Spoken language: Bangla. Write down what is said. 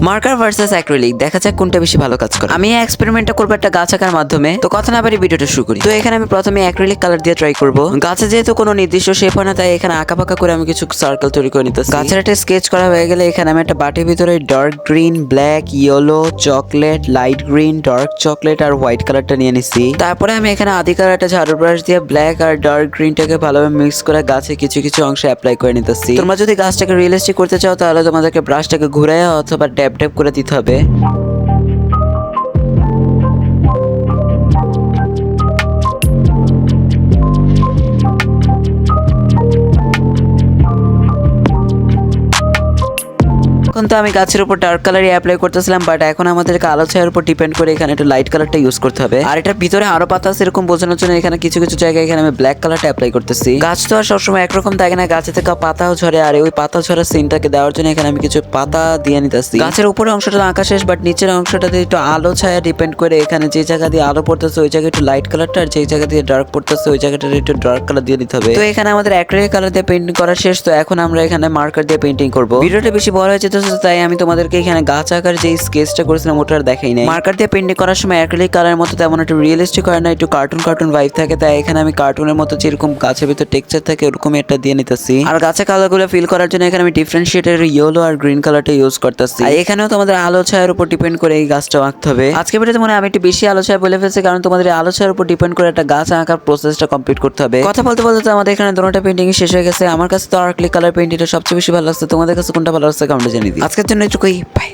মার্কার ভার্সেস অ্যাক্রিলিক, দেখা যাক কোনটা বেশি ভালো কাজ করে। আমি এই এক্সপেরিমেন্টটা করবো একটা গাছ আঁকার মাধ্যমে। তো কথা না বাড়ি ভিডিওটা শুরু করি। তো এখানে আমি প্রথমে অ্যাক্রিলিক কালার দিয়ে ট্রাই করবো। গাছে যেহেতু কোনো নির্দিষ্ট শেপ হয় না, তাই এখানে আঁকা পাকা করে আমি কিছু সার্কেল তৈরি করে নিতেছি। গাছের একটা স্কেচ করা হয়ে গেলে এখানে আমি একটা বাটির ভিতরে dark green, black, yellow, chocolate, light green, dark chocolate আর হোয়াইট কালারটা নিয়ে নিছি। তারপরে আমি এখানে আদি কালারটা ঝাড়ু ব্রাশ দিয়ে ব্ল্যাক আর ডার্ক গ্রিনটাকে ভালোভাবে মিক্স করে গাছে কিছু কিছু অংশে অ্যাপ্লাই করে নিতেছি। তোমরা যদি গাছটাকে রিয়েলিস্টিক করতে চাও তাহলে তোমাদেরকে ব্রাশটাকে ঘুরে অথবা ট্যাপ ট্যাপ করে দিতে হবে। এখন তো আমি গাছের উপর ডার্ক কালারই অ্যাপ্লাই করতেছিলাম, বাট এখন আমাদেরকে আলো ছায়ার উপর ডিপেন্ড করে এখানে একটু লাইট কালারটা ইউজ করতে হবে। আর এটার ভিতরে আরো পাতা আছে এরকম বোঝানোর জন্য এখানে কিছু কিছু জায়গায় এখানে আমি ব্ল্যাক কালারটা অ্যাপ্লাই করতেছি। গাছ তো আর সবসময় একরকম থাকে না, গাছে থেকে পাতাও ঝরে, আর ওই পাতা ঝরা সিনটাকে দেওয়ার জন্য এখানে আমি কিছু পাতা দিয়ে নিতেছি। গাছের উপরে অংশটা আঁকা শেষ, বাট নিচের অংশটাতে একটু আলো ছায়া ডিপেন্ড করে এখানে যে জায়গা দিয়ে আলো পড়তেছে ওই জায়গায় একটু লাইট কালারটা, আর যে জায়গা দিয়ে ডার্ক পড়তেছে ওই জায়গাটা একটু ডার্ক কালার দিয়ে দিতে হবে। তো এখানে আমাদের অ্যাক্রিলিক কালার দিয়ে পেইন্টিং করা শেষ। তো এখন আমরা এখানে মার্কার দিয়ে পেইন্টিং করব। ভিডিওটা বেশি বড় হয়ে যেতেছে, তাই আমি তোমাদেরকে এখানে গাছ আঁকার যে স্কেচটা করেছিলাম ওটা আর দেখাই নাই। মার্কার দিয়ে পেইন্টিং করার সময় অ্যাক্রিলিক কালারের মতো তেমন একটু রিয়েলিস্টিক হয় না, একটু কার্টুন কার্টুন ভাইব থাকে, তাই এখানে আমি কার্টুনের মতো যেরকম গাছের ভিতর টেক্সচার থাকে ওরকমই একটা দিয়ে নিতেছি। আর গাছের কালারগুলো ফিল করার জন্য এখানে আমি ডিফারেন্ট শেডের ইয়েলো আর গ্রিন কালারটা ইউজ করতেছি। আর এখানেও তোমাদের আলো ছায়ার উপর ডিপেন্ড করে এই গাছটা আঁকতে হবে। আজকে ভিডিওতে মনে হয় আমি একটু বেশি আলো ছায়া বলে ফেলছি, কারণ তোমাদের আলো ছায়ার উপর ডিপেন্ড করে একটা গাছ আঁকার প্রসেসটা কমপ্লিট করতে হবে। কথা বলতে বলতে তো আমাদের এখানে দুটোটা পেইন্টিং শেষ হয়ে গেছে। আমার কাছে তো অ্যাক্রিলিক কালার পেইন্টিংটা সবচেয়ে বেশি ভালো লাগছে। তোমাদের কাছে কোনটা ভালো লাগছে কমেন্টে জানিয়ে দিও। আজকের জন্য এটুকুই, বাই।